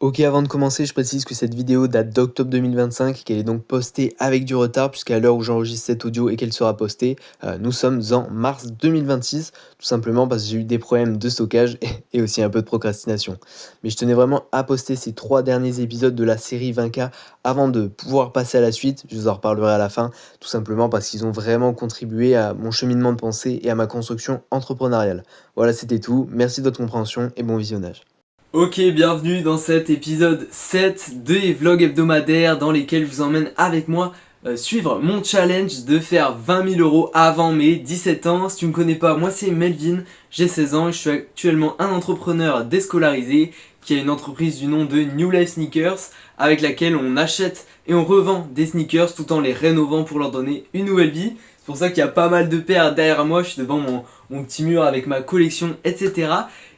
Ok, avant de commencer, je précise que cette vidéo date d'octobre 2025 et qu'elle est donc postée avec du retard puisqu'à l'heure où j'enregistre cet audio et qu'elle sera postée, nous sommes en mars 2026, tout simplement parce que j'ai eu des problèmes de stockage et aussi un peu de procrastination. Mais je tenais vraiment à poster ces 3 derniers épisodes de la série 20K avant de pouvoir passer à la suite, je vous en reparlerai à la fin, tout simplement parce qu'ils ont vraiment contribué à mon cheminement de pensée et à ma construction entrepreneuriale. Voilà, c'était tout, merci de votre compréhension et bon visionnage. Ok, bienvenue dans cet épisode 7 des vlogs hebdomadaires dans lesquels je vous emmène avec moi suivre mon challenge de faire 20 000 euros avant mes 17 ans. Si tu me connais pas, moi c'est Melvin, j'ai 16 ans et je suis actuellement un entrepreneur déscolarisé qui a une entreprise du nom de New Life Sneakers avec laquelle on achète et on revend des sneakers tout en les rénovant pour leur donner une nouvelle vie. C'est pour ça qu'il y a pas mal de paires derrière moi, je suis devant mon petit mur avec ma collection, etc.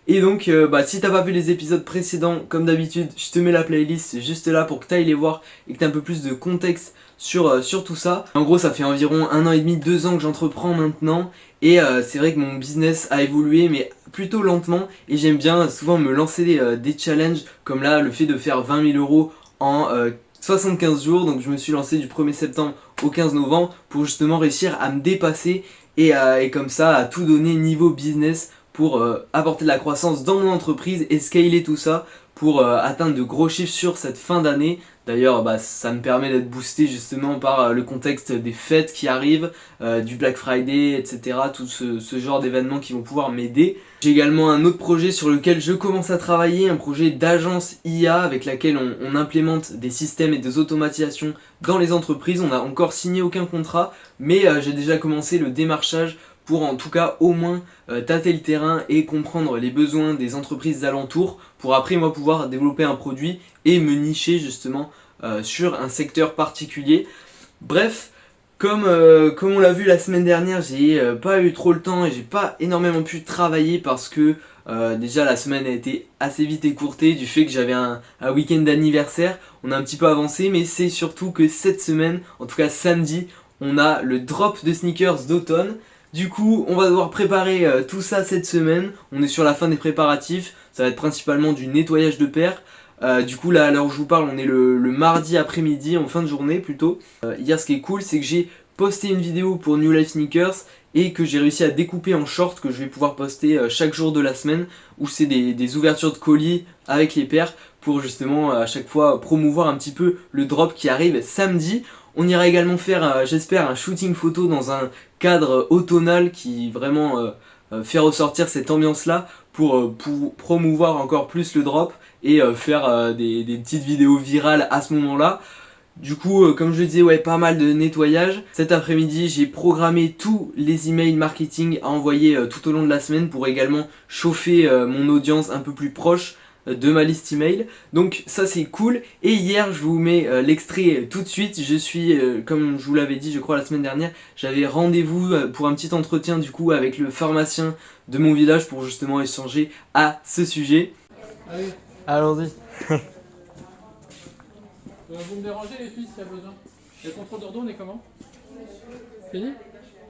Et donc, si t'as pas vu les épisodes précédents, comme d'habitude, je te mets la playlist juste là pour que t'ailles les voir et que t'aies un peu plus de contexte sur tout ça. En gros, ça fait environ 1 an et demi, 2 ans que j'entreprends maintenant. Et c'est vrai que mon business a évolué, mais plutôt lentement. Et j'aime bien souvent me lancer des challenges, comme là, le fait de faire 20 000 euros en 75 jours. Donc, je me suis lancé du 1er septembre au 15 novembre pour justement réussir à me dépasser et comme ça, à tout donner niveau business pour apporter de la croissance dans mon entreprise et scaler tout ça pour atteindre de gros chiffres sur cette fin d'année. D'ailleurs, ça me permet d'être boosté justement par le contexte des fêtes qui arrivent, du Black Friday, etc. Tout ce genre d'événements qui vont pouvoir m'aider. J'ai également un autre projet sur lequel je commence à travailler, un projet d'agence IA avec laquelle on implémente des systèmes et des automatisations dans les entreprises. On n'a encore signé aucun contrat, mais j'ai déjà commencé le démarchage pour en tout cas au moins tâter le terrain et comprendre les besoins des entreprises alentours pour après moi pouvoir développer un produit et me nicher justement sur un secteur particulier. Bref, comme on l'a vu la semaine dernière, j'ai pas eu trop le temps et j'ai pas énormément pu travailler parce que déjà la semaine a été assez vite écourtée du fait que j'avais un week-end d'anniversaire. On a un petit peu avancé, mais c'est surtout que cette semaine, en tout cas samedi, on a le drop de sneakers d'automne. Du coup, on va devoir préparer tout ça cette semaine. On est sur la fin des préparatifs. Ça va être principalement du nettoyage de paires. Du coup, là, à l'heure où je vous parle, on est le mardi après-midi, en fin de journée plutôt. Hier, ce qui est cool, c'est que j'ai posté une vidéo pour New Life Sneakers et que j'ai réussi à découper en short que je vais pouvoir poster chaque jour de la semaine où c'est des ouvertures de colis avec les paires pour justement à chaque fois promouvoir un petit peu le drop qui arrive samedi. On ira également faire, j'espère, un shooting photo dans un cadre automnal qui vraiment fait ressortir cette ambiance-là pour promouvoir encore plus le drop et faire des petites vidéos virales à ce moment-là. Du coup, comme je le disais, ouais, pas mal de nettoyage. Cet après-midi, j'ai programmé tous les emails marketing à envoyer tout au long de la semaine pour également chauffer mon audience un peu plus proche de ma liste email. Donc ça c'est cool. Et hier, je vous mets l'extrait tout de suite. Je suis, comme je vous l'avais dit, je crois la semaine dernière, j'avais rendez-vous pour un petit entretien du coup avec le pharmacien de mon village pour justement échanger à ce sujet. Allez, Allons-y. vous me dérangez les filles s'il y a besoin. Le contrôle d'ordre, on est comment? Fini?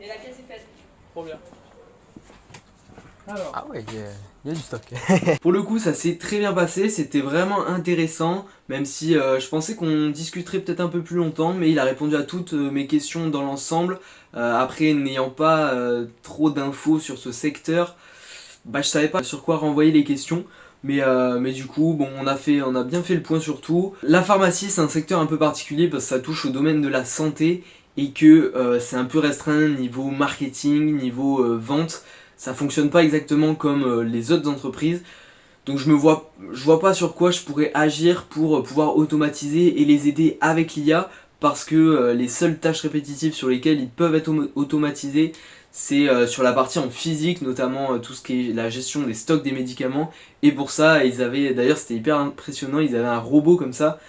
Et la caisse est faite. Trop bien. Alors, Ah ouais, il y a du stock. Pour le coup, ça s'est très bien passé, c'était vraiment intéressant, même si je pensais qu'on discuterait peut-être un peu plus longtemps, mais il a répondu à toutes mes questions dans l'ensemble. Après, n'ayant pas trop d'infos sur ce secteur, je savais pas sur quoi renvoyer les questions. Mais du coup, bon, on a bien fait le point sur tout. La pharmacie, c'est un secteur un peu particulier parce que ça touche au domaine de la santé et que c'est un peu restreint niveau marketing, niveau vente. Ça fonctionne pas exactement comme les autres entreprises. Donc je vois pas sur quoi je pourrais agir pour pouvoir automatiser et les aider avec l'IA parce que les seules tâches répétitives sur lesquelles ils peuvent être automatisés, c'est sur la partie en physique, notamment tout ce qui est la gestion des stocks des médicaments. Et pour ça, d'ailleurs c'était hyper impressionnant, ils avaient un robot comme ça,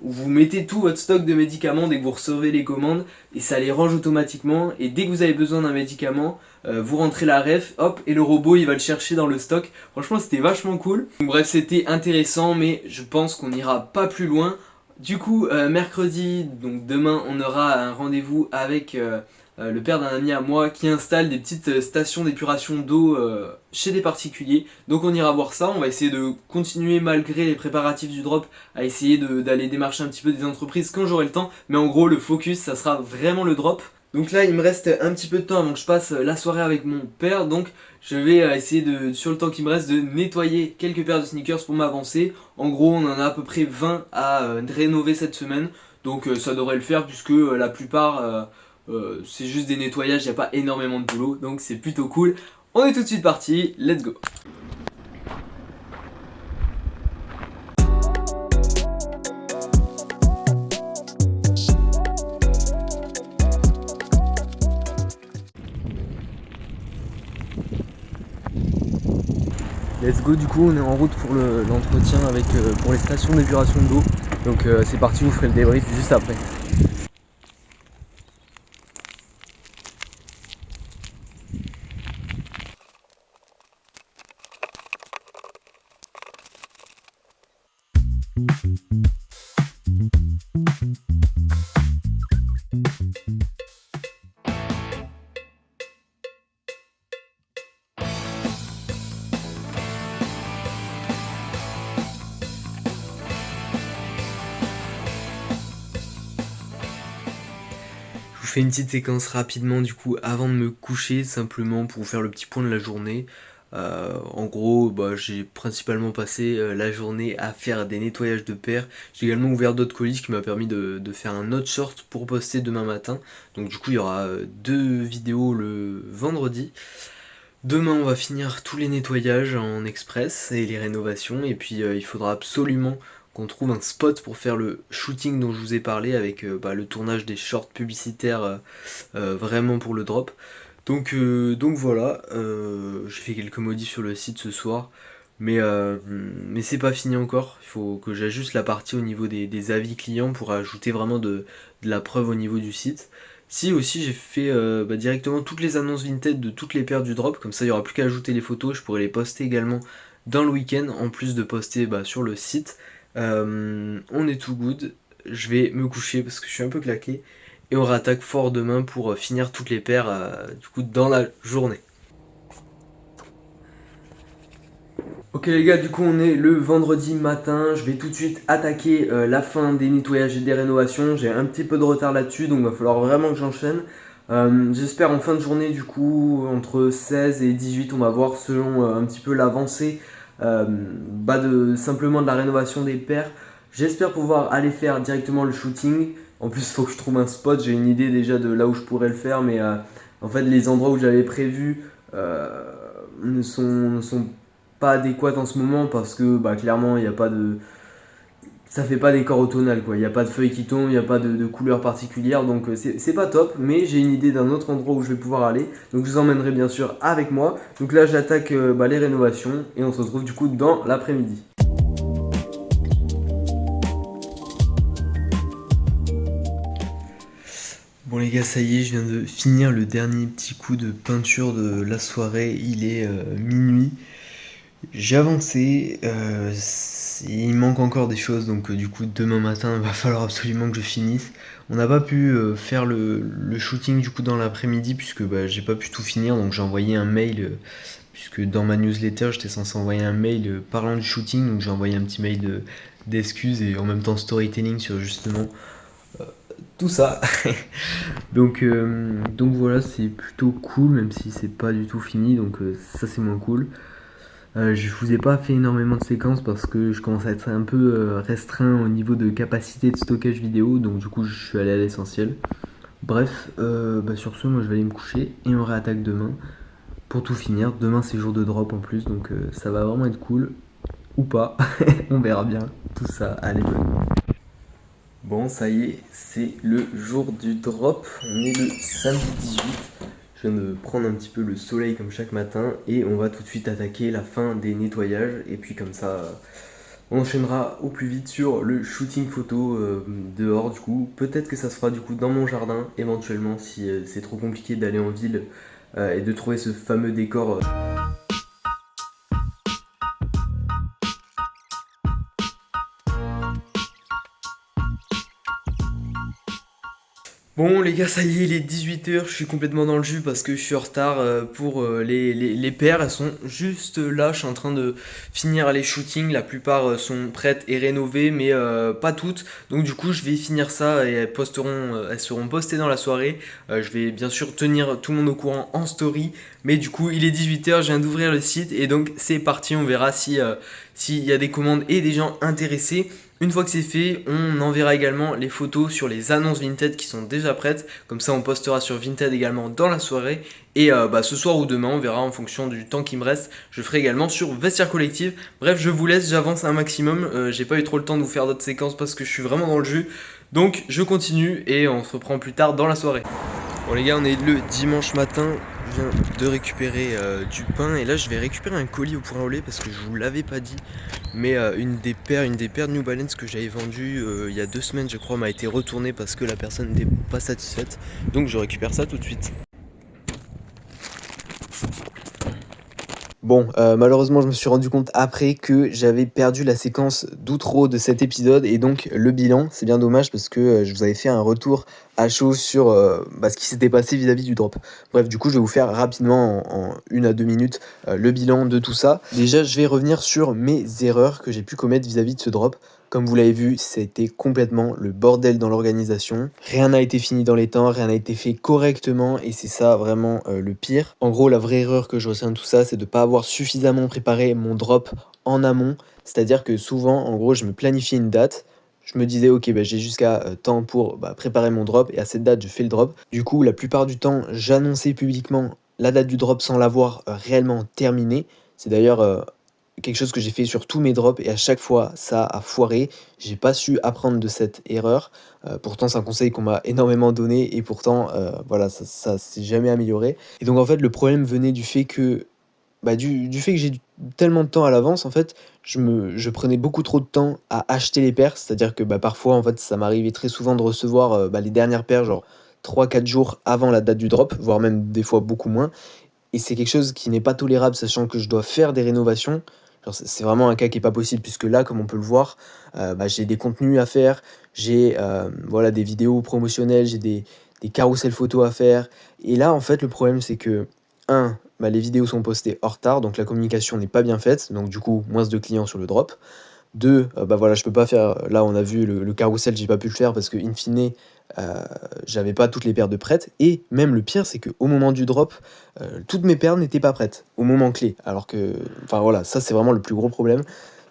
où vous mettez tout votre stock de médicaments dès que vous recevez les commandes, et ça les range automatiquement, et dès que vous avez besoin d'un médicament, vous rentrez la ref, hop, et le robot il va le chercher dans le stock. Franchement c'était vachement cool. Donc, bref, c'était intéressant, mais je pense qu'on n'ira pas plus loin. Du coup, mercredi, donc demain, on aura un rendez-vous avec le père d'un ami à moi qui installe des petites stations d'épuration d'eau chez des particuliers. Donc on ira voir ça, on va essayer de continuer malgré les préparatifs du drop à essayer d'aller démarcher un petit peu des entreprises quand j'aurai le temps. Mais en gros le focus ça sera vraiment le drop. Donc là il me reste un petit peu de temps avant que je passe la soirée avec mon père. Donc je vais essayer sur le temps qui me reste de nettoyer quelques paires de sneakers pour m'avancer. En gros on en a à peu près 20 à rénover cette semaine. Donc ça devrait le faire puisque la plupart c'est juste des nettoyages, il n'y a pas énormément de boulot. Donc c'est plutôt cool. On est tout de suite parti, let's go. Let's go, du coup on est en route pour l'entretien avec pour les stations d'épuration d'eau. Donc c'est parti, je vous ferai le débrief juste après. Je vous fais une petite séquence rapidement du coup avant de me coucher, simplement pour vous faire le petit point de la journée. En gros, j'ai principalement passé la journée à faire des nettoyages de paires. J'ai également ouvert d'autres colis, ce qui m'a permis de faire un autre short pour poster demain matin. Donc du coup il y aura 2 vidéos le vendredi. Demain on va finir tous les nettoyages en express et les rénovations, et puis il faudra absolument qu'on trouve un spot pour faire le shooting dont je vous ai parlé avec le tournage des shorts publicitaires vraiment pour le drop. Donc voilà, j'ai fait quelques modifs sur le site ce soir, mais c'est pas fini encore. Il faut que j'ajuste la partie au niveau des avis clients pour ajouter vraiment de la preuve au niveau du site. Si aussi j'ai fait directement toutes les annonces Vinted de toutes les paires du drop, comme ça il n'y aura plus qu'à ajouter les photos, je pourrai les poster également dans le week-end, en plus de poster sur le site. On est tout good, je vais me coucher parce que je suis un peu claqué, et on rattaque fort demain pour finir toutes les paires du coup dans la journée. Ok les gars, du coup on est le vendredi matin, je vais tout de suite attaquer la fin des nettoyages et des rénovations. J'ai un petit peu de retard là-dessus, donc il va falloir vraiment que j'enchaîne. J'espère en fin de journée du coup, entre 16 et 18 on va voir selon un petit peu l'avancée simplement de la rénovation des paires. J'espère pouvoir aller faire directement le shooting. En plus il faut que je trouve un spot, j'ai une idée déjà de là où je pourrais le faire, mais en fait les endroits où j'avais prévu ne sont pas adéquate en ce moment parce que clairement il n'y a pas de. Ça fait pas décor automnal quoi, il n'y a pas de feuilles qui tombent, il n'y a pas de couleurs particulières, donc c'est pas top, mais j'ai une idée d'un autre endroit où je vais pouvoir aller, donc je vous emmènerai bien sûr avec moi. Donc là j'attaque les rénovations et on se retrouve du coup dans l'après-midi. Bon les gars, ça y est, je viens de finir le dernier petit coup de peinture de la soirée, il est minuit. J'ai avancé, il manque encore des choses, donc du coup demain matin il va falloir absolument que je finisse. On n'a pas pu faire le shooting du coup dans l'après-midi puisque j'ai pas pu tout finir, donc j'ai envoyé un mail, puisque dans ma newsletter j'étais censé envoyer un mail parlant du shooting, donc j'ai envoyé un petit mail d'excuses et en même temps storytelling sur justement tout ça. donc voilà, c'est plutôt cool même si c'est pas du tout fini, donc ça c'est moins cool. Je vous ai pas fait énormément de séquences parce que je commence à être un peu restreint au niveau de capacité de stockage vidéo, donc du coup je suis allé à l'essentiel. Bref, sur ce, moi je vais aller me coucher et on réattaque demain pour tout finir. Demain c'est jour de drop en plus, donc ça va vraiment être cool, ou pas, on verra bien tout ça. Allez, bonne nuit. Bon, ça y est, c'est le jour du drop, on est le samedi 18. Je viens de prendre un petit peu le soleil comme chaque matin et on va tout de suite attaquer la fin des nettoyages, et puis comme ça on enchaînera au plus vite sur le shooting photo dehors du coup. Peut-être que ça se fera du coup dans mon jardin éventuellement si c'est trop compliqué d'aller en ville et de trouver ce fameux décor. Bon les gars, ça y est, il est 18 h, je suis complètement dans le jus parce que je suis en retard pour les paires, elles sont juste là, je suis en train de finir les shootings, la plupart sont prêtes et rénovées mais pas toutes, donc du coup je vais finir ça et elles seront postées dans la soirée. Je vais bien sûr tenir tout le monde au courant en story, mais du coup il est 18 h, je viens d'ouvrir le site et donc c'est parti, on verra si s'il y a des commandes et des gens intéressés. Une fois que c'est fait, on enverra également les photos sur les annonces Vinted qui sont déjà prêtes. Comme ça, on postera sur Vinted également dans la soirée. Et ce soir ou demain, on verra en fonction du temps qui me reste. Je ferai également sur Vestiaire Collective. Bref, je vous laisse, j'avance un maximum. J'ai pas eu trop le temps de vous faire d'autres séquences parce que je suis vraiment dans le jus. Donc, je continue et on se reprend plus tard dans la soirée. Bon les gars, on est le dimanche matin, je viens de récupérer du pain et là je vais récupérer un colis au point relais parce que je vous l'avais pas dit, mais une des paires de New Balance que j'avais vendues il y a 2 semaines je crois m'a été retournée parce que la personne n'était pas satisfaite, donc je récupère ça tout de suite. Bon, malheureusement, je me suis rendu compte après que j'avais perdu la séquence d'outro de cet épisode et donc le bilan. C'est bien dommage parce que je vous avais fait un retour à chaud sur ce qui s'était passé vis-à-vis du drop. Bref, du coup, je vais vous faire rapidement en 1 à 2 minutes le bilan de tout ça. Déjà, je vais revenir sur mes erreurs que j'ai pu commettre vis-à-vis de ce drop. Comme vous l'avez vu, c'était complètement le bordel dans l'organisation. Rien n'a été fini dans les temps, rien n'a été fait correctement et c'est ça vraiment le pire. En gros, la vraie erreur que je retiens de tout ça, c'est de ne pas avoir suffisamment préparé mon drop en amont. C'est-à-dire que souvent, en gros, je me planifiais une date. Je me disais, ok, j'ai jusqu'à temps pour préparer mon drop et à cette date, je fais le drop. Du coup, la plupart du temps, j'annonçais publiquement la date du drop sans l'avoir réellement terminée. C'est d'ailleurs quelque chose que j'ai fait sur tous mes drops et à chaque fois ça a foiré. J'ai pas su apprendre de cette erreur. Pourtant c'est un conseil qu'on m'a énormément donné et pourtant voilà, ça s'est jamais amélioré. Et donc en fait le problème venait du fait que du fait que j'ai tellement de temps à l'avance, en fait je prenais beaucoup trop de temps à acheter les paires. C'est-à-dire que parfois en fait ça m'arrivait très souvent de recevoir les dernières paires genre 3-4 jours avant la date du drop, voire même des fois beaucoup moins. Et c'est quelque chose qui n'est pas tolérable, sachant que je dois faire des rénovations. Genre, c'est vraiment un cas qui est pas possible, puisque là, comme on peut le voir, j'ai des contenus à faire, j'ai voilà, des vidéos promotionnelles, j'ai des carousels photos à faire. Et là, en fait, le problème, c'est que, les vidéos sont postées en retard, donc la communication n'est pas bien faite, donc du coup, moins de clients sur le drop. 2, voilà, je peux pas faire, là on a vu le carrousel, j'ai pas pu le faire parce que in fine, j'avais pas toutes les paires de prêtes. Et même le pire, c'est qu'au moment du drop, toutes mes paires n'étaient pas prêtes, au moment clé. Alors que, enfin voilà, ça c'est vraiment le plus gros problème.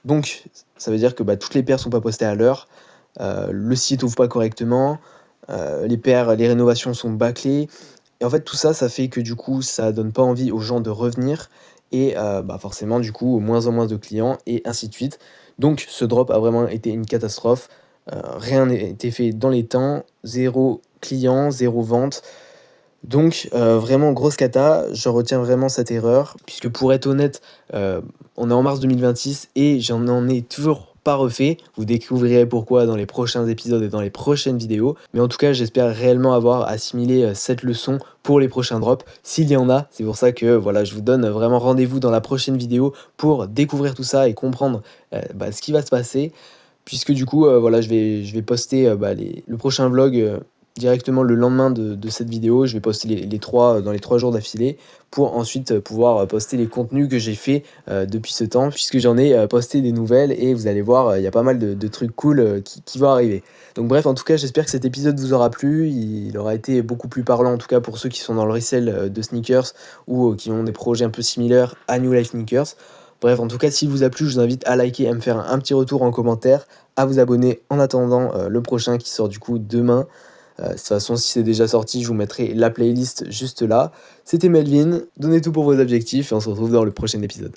Donc ça veut dire que toutes les paires sont pas postées à l'heure, le site ouvre pas correctement, les rénovations sont bâclées. Et en fait tout ça, ça fait que du coup, ça donne pas envie aux gens de revenir. Et forcément, du coup, moins en moins de clients, et ainsi de suite. Donc ce drop a vraiment été une catastrophe. Rien n'a été fait dans les temps, 0 client, 0 vente. Donc vraiment grosse cata, je retiens vraiment cette erreur, puisque pour être honnête, on est en mars 2026 et j'en ai toujours pas refait. Vous découvrirez pourquoi dans les prochains épisodes et dans les prochaines vidéos. Mais en tout cas, j'espère réellement avoir assimilé cette leçon pour les prochains drops, s'il y en a. C'est pour ça que voilà, je vous donne vraiment rendez-vous dans la prochaine vidéo pour découvrir tout ça et comprendre ce qui va se passer. Puisque du coup, voilà, je vais poster le prochain vlog directement le lendemain de cette vidéo. Je vais poster les 3 dans les 3 jours d'affilée pour ensuite pouvoir poster les contenus que j'ai fait depuis ce temps, puisque j'en ai posté des nouvelles et vous allez voir, il y a pas mal de trucs cool qui vont arriver. Donc bref, en tout cas, j'espère que cet épisode vous aura plu. Il aura été beaucoup plus parlant, en tout cas pour ceux qui sont dans le resell de sneakers ou qui ont des projets un peu similaires à New Life Sneakers. Bref, en tout cas, s'il vous a plu, je vous invite à liker, à me faire un petit retour en commentaire, à vous abonner en attendant le prochain qui sort du coup demain. De toute façon, si c'est déjà sorti, je vous mettrai la playlist juste là. C'était Melvin, donnez tout pour vos objectifs et on se retrouve dans le prochain épisode.